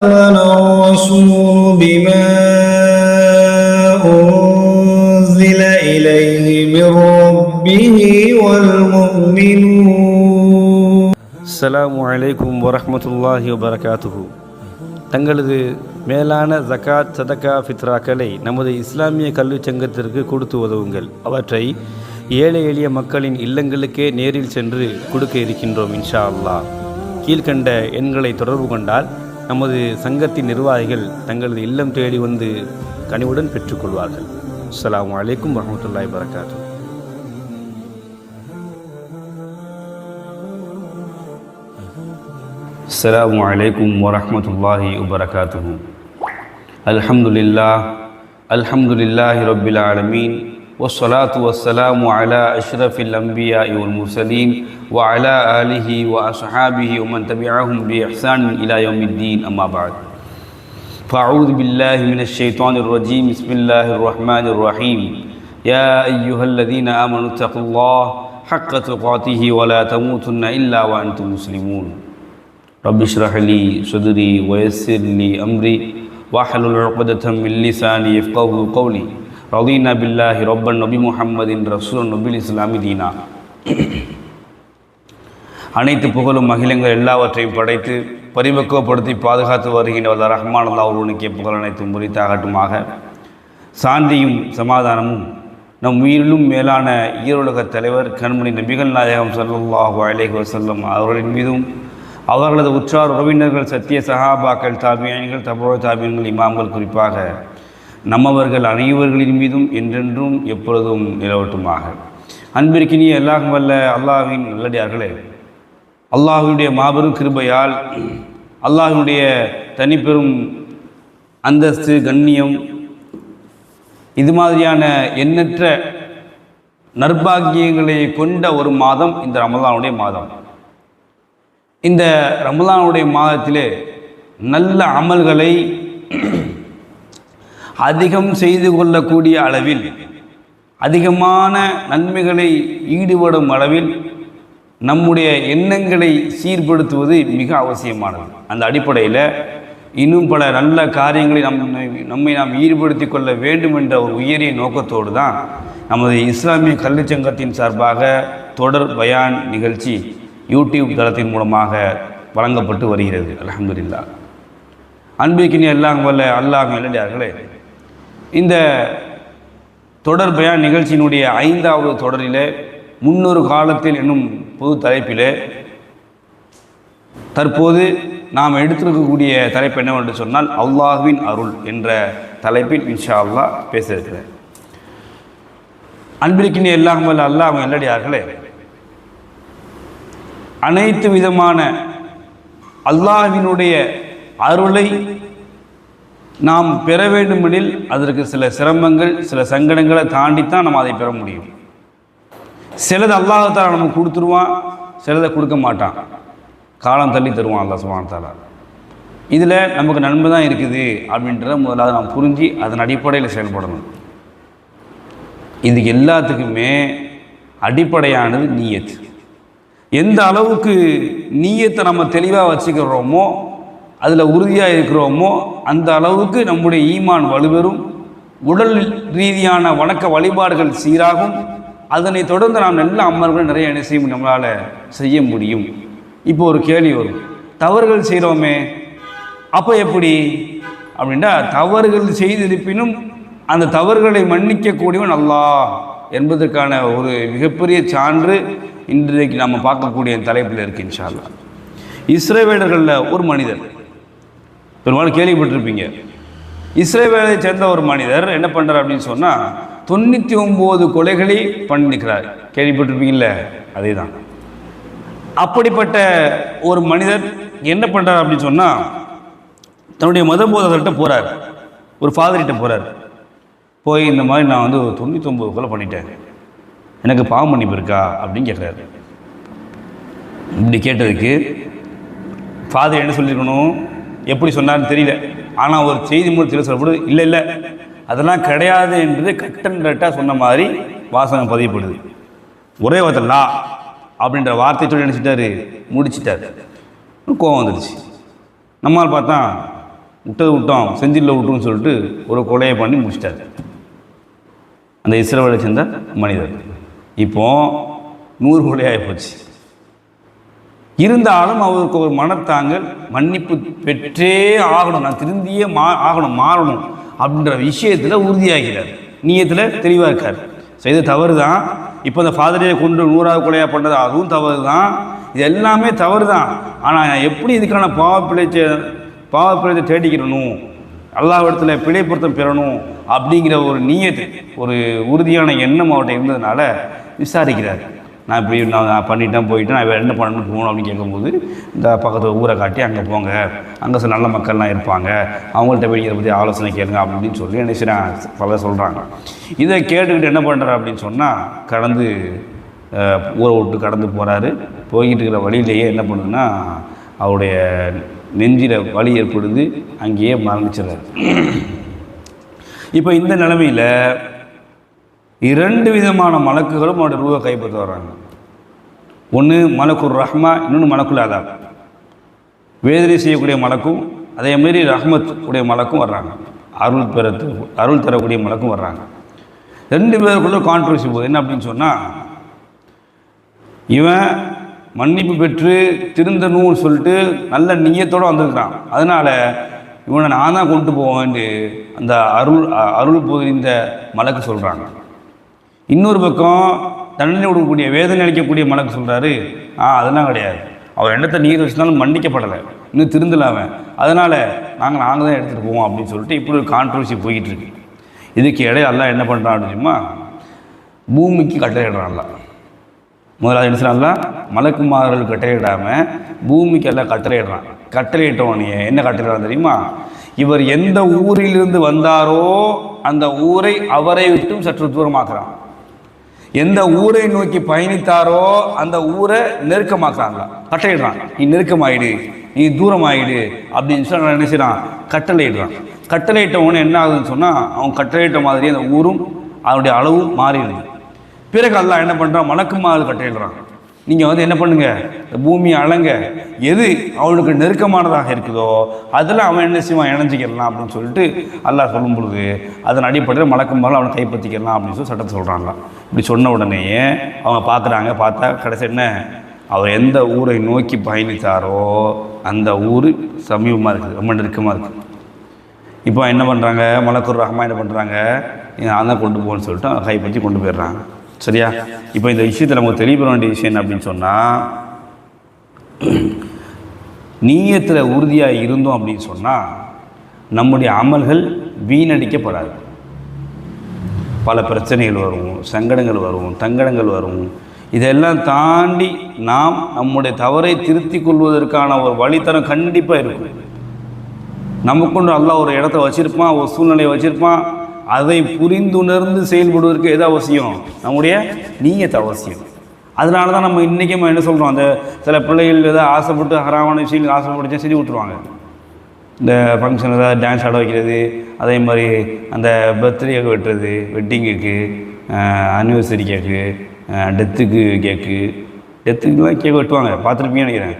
آمن الرسول بما أنزل إليه من ربه والمؤمنون. السلام عليكم ورحمة الله وبركاته. தங்களது மேலான ஜகாத் சதகா ஃபித்ராக்களை நமது இஸ்லாமிய கல்விச் சங்கத்திற்கு கொடுத்து உதவுங்கள். அவற்றை ஏழை எளிய மக்களின் இல்லங்களுக்கே நேரில் சென்று கொடுக்க இருக்கின்றோம் இன்ஷா அல்லாஹ். கீழ்கண்ட எண்களை தொடர்பு கொண்டால் நமது சங்கத்தின் நிர்வாகிகள் தங்களது இல்லம் தேடி வந்து கனிவுடன் பெற்றுக்கொள்வார்கள். அஸ்ஸலாமு அலைக்கும் வரஹ்மத்துல்லாஹி வபரகாத்துஹு. அஸ்ஸலாமு அலைக்கும் வரஹ்மத்துல்லாஹி வபரகாத்துஹு. அல்ஹம்துலில்லாஹி ரப்பில் ஆலமீன் والصلاة والسلام على أشرف الأنبياء والمرسلين وعلى آله وأصحابه ومن تبعهم بإحسان إلى يوم الدين أما بعد فأعوذ بالله من الشيطان الرجيم بسم الله الرحمن الرحيم يا أيها الذين آمنوا اتقوا الله حق تقاته ولا تموتن إلا وأنتم مسلمون رب اشرح لي صدري ويسر لي أمري واحلل عقدة من لساني يفقهوا قولي ரதீனா பில்லாஹி ரப்பன் நபி முஹம்மதின் ரசூல் நபில் இஸ்லாமி தீனா. அனைத்து புகழும் அகிலங்கள் எல்லாவற்றையும் படைத்து பரிபக்குவப்படுத்தி பாதுகாத்து வருகின்ற வல்ல ரஹ்மான் அல்லாஹ் ஒருவனுக்கே புகழ் அனைத்தும் முறித்தாகட்டுமாக. சாந்தியும் சமாதானமும் நம் உயிரிலும் மேலான ஈருலகத் தலைவர் கண்மணி நபிகள் நாயகம் ஸல்லல்லாஹு அலைஹி வஸல்லம் அவர்களின் மீதும் அவர்களது உற்றார் உறவினர்கள் சத்திய சஹாபாக்கள் தாபியீன்கள் தபூ தாபியீன்கள் இமாம்கள் குறிப்பாக நம்மவர்கள் அனைவர்களின் மீதும் என்றென்றும் எப்பொழுதும் நிலவட்டுமாக. அன்பிற்கினிய எல்லாம் வல்ல அல்லாஹ்வின் நல்லடியார்களே, அல்லாஹ்வுடைய மாபெரும் கிருபையால் அல்லாஹ்வுடைய தனிப்பெரும் அந்தஸ்து கண்ணியம் இது மாதிரியான எண்ணற்ற நற்பாக்கியங்களை கொண்ட ஒரு மாதம் இந்த ரமலானுடைய மாதம். இந்த ரமலானுடைய மாதத்திலே நல்ல அமல்களை அதிகம் செய்து கொள்ளக்கூடிய அளவில் அதிகமான நன்மைகளை ஈடுபடும் அளவில் நம்முடைய எண்ணங்களை சீர்படுத்துவது மிக அவசியமானது. அந்த அடிப்படையில் இன்னும் பல நல்ல காரியங்களை நம்மை நாம் ஈடுபடுத்தி கொள்ள வேண்டும் என்ற ஒரு உயரிய நோக்கத்தோடு தான் நமது இஸ்லாமிய கல்விச் சங்கத்தின் சார்பாக தொடர் பயான் நிகழ்ச்சி யூடியூப் தளத்தின் மூலமாக வழங்கப்பட்டு வருகிறது. அல்ஹம்துலில்லாஹ். அன்பிற்கினிய எல்லாம் வல்ல அல்லாஹ் நல்லடியார்களே, இந்த தொடர் பயான் நிகழ்ச்சியினுடைய 5வது தொடரிலே முன்னொரு காலத்தில் என்னும் பொது தலைப்பிலே தற்போது நாம் எடுத்திருக்கக்கூடிய தலைப்பு என்னவென்று சொன்னால் அல்லாஹ்வின் அருள் என்ற தலைப்பில் இன்ஷா அல்லாஹ் பேச இருக்கிறேன். அன்பிற்கினிய எல்லாம் வல்ல அல்லாஹ் நல்லடியார்களே, அனைத்து விதமான அல்லாஹ்வினுடைய அருளை நாம் பெற வேண்டுமெனில் அதற்கு சில சிரமங்கள் சில சங்கடங்களை தாண்டித்தான் நம்ம அதை பெற முடியும். சிலது அல்லாஹ்தாலா நமக்கு கொடுத்துருவான், சிலதை கொடுக்க மாட்டான், காலம் தள்ளி தருவான் அல்லாஹ் சுப்ஹானஹு வ தஆலா. இதில் நமக்கு நன்மை தான் இருக்குது அப்படின்றத முதலாவது நாம் புரிஞ்சு அதன் அடிப்படையில் செயல்படணும். இதுக்கு எல்லாத்துக்குமே அடிப்படையானது நீயத். எந்த அளவுக்கு நீயத்தை நம்ம தெளிவாக வச்சுக்கிறோமோ அதில் உறுதியாக இருக்கிறோமோ அந்த அளவுக்கு நம்முடைய ஈமான் வலுப்பெறும், உடல் ரீதியான வணக்க வழிபாடுகள் சீராகும். அதனை தொடர்ந்து நாம் நல்ல அமல்கள் நிறைய என்ன செய்ய நம்மளால் செய்ய முடியும். இப்போ ஒரு கேள்வி வரும், தவறுகள் செய்கிறோமே அப்போ எப்படி அப்படின்னா, தவறுகள் செய்திருப்பினும் அந்த தவறுகளை மன்னிக்கக்கூடியவன் அல்லாஹ் என்பதற்கான ஒரு மிகப்பெரிய சான்று இன்றைக்கு நம்ம பார்க்கக்கூடிய தலைப்பில் இருக்கு இன்ஷா அல்லாஹ். இஸ்ரவேலர்களில் ஒரு மனிதர், பெரும்பாலும் கேள்விப்பட்டிருப்பீங்க, இஸ்ரவேலை சேர்ந்த ஒரு மனிதர் என்ன பண்ணுறார் அப்படின்னு சொன்னால் 99 கொலைகளை பண்ணிக்கிறார். கேள்விப்பட்டிருப்பீங்கள்ல, அதே தான். அப்படிப்பட்ட ஒரு மனிதர் என்ன பண்ணுறார் அப்படின்னு சொன்னால் தன்னுடைய மத போதகர்கிட்ட போகிறார், ஒரு ஃபாதர்கிட்ட போகிறார். போய் இந்த மாதிரி நான் 99 கொலை பண்ணிட்டேன், எனக்கு பாவம் மன்னிப்பு இருக்கா அப்படின்னு கேட்குறாரு. இப்படி கேட்டதுக்கு ஃபாதர் என்ன சொல்லியிருக்கணும், எப்படி சொன்னார்னு தெரியல, ஆனால் ஒரு செய்தி மூலத்தில் சொல்லப்படுது, இல்லை இல்லை அதெல்லாம் கிடையாது என்று கட்டன் கட்டாக சொன்ன மாதிரி வாசகம் பதியப்படுது. ஒரே வார்த்தை லா அப்படின்ற வார்த்தை சொல்லி நினச்சிட்டாரு, முடிச்சிட்டாரு. கோவம் வந்துடுச்சு. நம்மால் பார்த்தா விட்டது விட்டோம் செஞ்சில் விட்டுன்னு சொல்லிட்டு ஒரு கொலையை பண்ணி முடிச்சிட்டார் அந்த இஸ்ரவேலை சேர்ந்த மனிதர். இப்போது 100 கொலை ஆகிப்போச்சு. இருந்தாலும் அவருக்கு ஒரு மனத்தாங்கள், மன்னிப்பு பெற்றே ஆகணும், நான் திருந்தியே ஆகணும், மாறணும் அப்படின்ற விஷயத்தில் உறுதியாகிறார், நீயத்தில் தெளிவாக இருக்கார். செய்த தவறு தான். இப்போ இந்த ஃபாதரையை கொண்டு 100வது கொலையாக பண்ணுறது அதுவும் தவறு தான். இது எல்லாமே தவறு தான். ஆனால் எப்படி இதுக்கான பாவப்பிழைத்தை தேடிக்கிறணும், அல்லாஹ்விடத்தில் பிழை பொருத்தம் பெறணும் அப்படிங்கிற ஒரு நீயத்து, ஒரு உறுதியான எண்ணம் அவர்கிட்ட இருந்ததுனால விசாரிக்கிறார். நான் இப்படி நான் பண்ணிட்டேன், போயிட்டேன், நான் என்ன பண்ணணும்னு போகணும் அப்படின்னு கேட்கும்போது, இந்த பக்கத்தில் ஊரை காட்டி அங்கே போங்க, அங்கே சில நல்ல மக்கள்லாம் இருப்பாங்க, அவங்கள்ட்ட போய் இதை பற்றி ஆலோசனை கேளுங்க அப்படின்னு சொல்லி என்ன பல சொல்கிறாங்க. இதை கேட்டுக்கிட்டு என்ன பண்ணுறாரு அப்படின்னு சொன்னால், கடந்து ஊரை விட்டு கடந்து போகிறாரு. போய்கிட்டு இருக்கிற வழியிலேயே என்ன பண்ணுதுன்னா, அவருடைய நெஞ்சில் வலி ஏற்படுது, அங்கேயே மரணிச்சிடறாரு. இப்போ இந்த நிலைமையில் 2 விதமான மலக்குகளும் அவருடைய ரூவை கைப்பற்ற வர்றாங்க. ஒன்று மலக்குர் ரஹ்மா, இன்னொன்று மலக்குல் அதாப். வேதனை செய்யக்கூடிய மலக்கும் அதேமாரி ரஹ்மத் உடைய மலக்கும் வர்றாங்க, அருள் தரக்கூடிய மலக்கும் வர்றாங்க. 2 பேருக்குள்ள கான்ட்ரவர்சி போகுது. என்ன அப்படின்னு சொன்னால், இவன் மன்னிப்பு பெற்று திருந்தணும்னு சொல்லிட்டு நல்ல நியத்தோடு வந்திருக்கிறான், அதனால் இவனை நான் தான் கொண்டு போவேன்ட்டு அந்த அருள் பொதிந்த மலக்கு சொல்கிறாங்க. இன்னொரு பக்கம் தண்டனை கொடுக்கக்கூடிய, வேதனை அளிக்கக்கூடிய மலக்கு சொல்கிறாரு, அதெல்லாம் கிடையாது, அவர் எண்ணத்தை நீர் வச்சுனாலும் மன்னிக்கப்படலை, இன்னும் திருந்தலாமன், அதனால் நாங்கள் தான் எடுத்துகிட்டு போவோம் அப்படின்னு சொல்லிட்டு இப்படி ஒரு கான்ட்ரவர்சி போய்கிட்டு இருக்கு. இதுக்கு இடையே எல்லாம் என்ன பண்ணுறான் அப்படின்னா, பூமிக்கு கட்டளையிடுறான்ல. முதல்ல என்ன செய்யலாம், மலக்குமார்கள் கட்டளையிடாமல் பூமிக்கு எல்லாம் கட்டளையிடுறான். கட்டளையிட்டவனையே என்ன கட்டளையிடான் தெரியுமா, இவர் எந்த ஊரிலிருந்து வந்தாரோ அந்த ஊரை அவரை விட்டும் சற்று தூரமாக்குறான், எந்த ஊரை நோக்கி பயணித்தாரோ அந்த ஊரை நெருக்கமாக்குறாங்க, கட்டளையிடுறான். நீ நெருக்கமாயிடு, நீ தூரமாயிடு அப்படின்னு சொல்லி நினைச்சிடான், கட்டளையிடுறான். கட்டளையிட்டவனு என்ன ஆகுதுன்னு சொன்னால், அவன் கட்டளையிட்ட மாதிரி அந்த ஊரும் அதனுடைய அளவும் மாறிடுது. பிறகு அல்லாஹ் என்ன பண்ணுறான், மலக்குமார்கள் கட்டளையிடுறான், நீங்கள் என்ன பண்ணுங்கள், பூமியை அளங்க, எது அவனுக்கு நெருக்கமானதாக இருக்குதோ அதில் அவன் என்ன செய்வான், இணைஞ்சிக்கலாம் அப்படின்னு சொல்லிட்டு அல்லாஹ் சொல்லும் பொழுது அதன் அடிப்படையில் மலக்குமார்கள் அவனை கைப்பற்றிக்கலாம் அப்படின்னு சொல்லி சட்டத்தை சொல்கிறாங்க. இப்படி சொன்ன உடனேயே அவங்க பார்க்குறாங்க. பார்த்தா கடைசி என்ன, அவர் எந்த ஊரை நோக்கி பயணித்தாரோ அந்த ஊர் சமீபமாக இருக்குது, ரொம்ப நெருக்கமாக இருக்குது. இப்போ என்ன பண்ணுறாங்க, மலக்குர் ரஹ்மா என்ன பண்ணுறாங்க, நான் தான் கொண்டு போகணும்னு சொல்லிட்டு அவங்க கைப்பற்றி கொண்டு போயிடுறாங்க. சரியா? இப்போ இந்த விஷயத்தில் நமக்கு தெளிவுபட வேண்டிய விஷயம் என்ன அப்படின்னு சொன்னால், நீயத்தில் உறுதியாக இருந்தோம் அப்படின்னு சொன்னால் நம்முடைய அமல்கள் வீணடிக்கப்படாது. பல பிரச்சனைகள் வரும், சங்கடங்கள் வரும், தங்கடங்கள் வரும். இதெல்லாம் தாண்டி நாம் நம்முடைய தவறை திருத்திக் கொள்வதற்கான ஒரு வழித்தரம் கண்டிப்பாக இருக்கும். நமக்குண்டு அல்லாஹ் ஒரு இடத்த வச்சுருப்பான், ஒரு சூழ்நிலையை வச்சுருப்பான். அதை புரிந்துணர்ந்து செயல்படுவதற்கு எது அவசியம், நம்முடைய நீயத்து அவசியம். அதனால தான் நம்ம இன்றைக்கும் என்ன சொல்கிறோம், அந்த சில பிள்ளைகள் ஏதாவது ஆசைப்பட்டு ஹராமான விஷயங்கள் ஆசைப்பட்டு செஞ்சு விட்டுருவாங்க. இந்த ஃபங்க்ஷன் ஏதாவது டான்ஸ் ஆட வைக்கிறது, அதே மாதிரி அந்த பர்த்டேக்கு வெட்டுறது, வெட்டிங்குக்கு, ஆனிவர்சரி கேக்கு, டெத்துக்கு கேக்கு, டெத்துக்குலாம் கேக் வெட்டுவாங்க, பார்த்துருப்பீங்கன்னு நினைக்கிறேன்.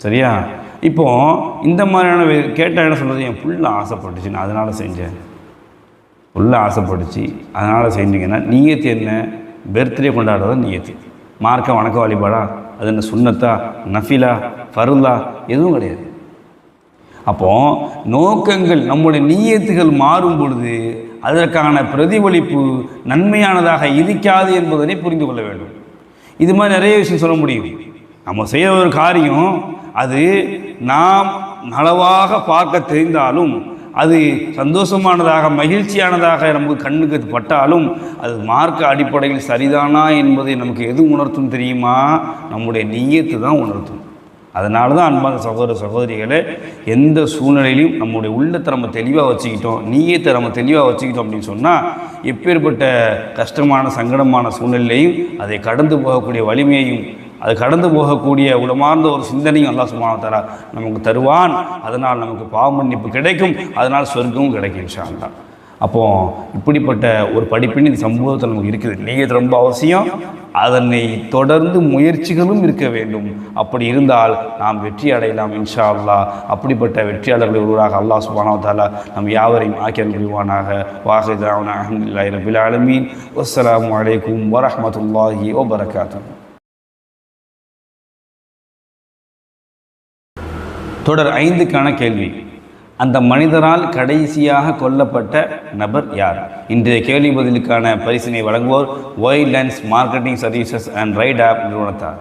சரியா? இப்போது இந்த மாதிரியான கேட்டால் என்ன சொல்கிறது, என் புள்ள ஆசைப்பட்டுச்சு, நான் அதனால் செஞ்சேன், உள்ள ஆசைப்பட்டுச்சு அதனால் செஞ்சீங்கன்னா நீயத்து என்ன, பர்த்டே கொண்டாடுறதா நீயத்து. மார்க்க வணக்க வழிபாடா, அது என்ன சுன்னத்தா, நஃபிலா, ஃபருலா, எதுவும் கிடையாது. அப்போது நோக்கங்கள், நம்முடைய நீயத்துகள் மாறும் பொழுது அதற்கான பிரதிபலிப்பு நன்மையானதாக இருக்காது என்பதனை புரிந்து கொள்ள வேண்டும். இது மாதிரி நிறைய விஷயம் சொல்ல முடியும். நம்ம செய்ய ஒரு காரியம் அது நாம் நலவாக பார்க்க தெரிந்தாலும், அது சந்தோஷமானதாக மகிழ்ச்சியானதாக நமக்கு கண்ணுக்கு பட்டாலும், அது மார்க்க அடிப்படையில் சரிதானா என்பதை நமக்கு எது உணர்த்தும் தெரியுமா, நம்முடைய நீயத்து தான் உணர்த்தும். அதனால தான் அன்பான சகோதர சகோதரிகளை, எந்த சூழ்நிலையிலும் நம்முடைய உள்ளத்தை நம்ம தெளிவாக வச்சுக்கிட்டோம், நீயத்தை நம்ம தெளிவாக வச்சுக்கிட்டோம் அப்படின்னு சொன்னால், எப்பேற்பட்ட கஷ்டமான சங்கடமான சூழ்நிலையும் அதை கடந்து போகக்கூடிய வலிமையையும், அது கடந்து போகக்கூடிய உளமார்ந்த ஒரு சிந்தனையும் அல்லாஹ் சுப்ஹானஹு வ தஆலா நமக்கு தருவான். அதனால் நமக்கு பாவ மன்னிப்பு கிடைக்கும், அதனால் சொர்க்கமும் கிடைக்கும் இன்ஷா அல்லாஹ். அப்போது இப்படிப்பட்ட ஒரு படிப்பின் இந்த சமூகத்தில் நமக்கு இருக்குது. நீயத் ரொம்ப அவசியம். அதனை தொடர்ந்து முயற்சிகளும் இருக்க வேண்டும். அப்படி இருந்தால் நாம் வெற்றி அடையலாம் இன்ஷா அல்லாஹ். அப்படிப்பட்ட வெற்றியாளர்கள் ஒருவராக அல்லாஹ் சுப்ஹானஹு வ தஆலா நம் யாவரையும் ஆக்கியல் புரிவானாக. வாஹிர் தஅவானா அல்ஹம்துலில்லாஹி ரப்பில் ஆலமீன். வஸ்ஸலாமு அலைக்கும் வரஹ்மத்துல்லாஹி வபரகாத்துஹு. தொடர் 5க்கான கேள்வி. அந்த மனிதரால் கடைசியாக கொல்லப்பட்ட நபர் யார்? இன்றைய கேள்வி பதிலுக்கான பரிசினை வழங்குவோர் Wild Lines Marketing Services and Right App நிறுவனத்தார்.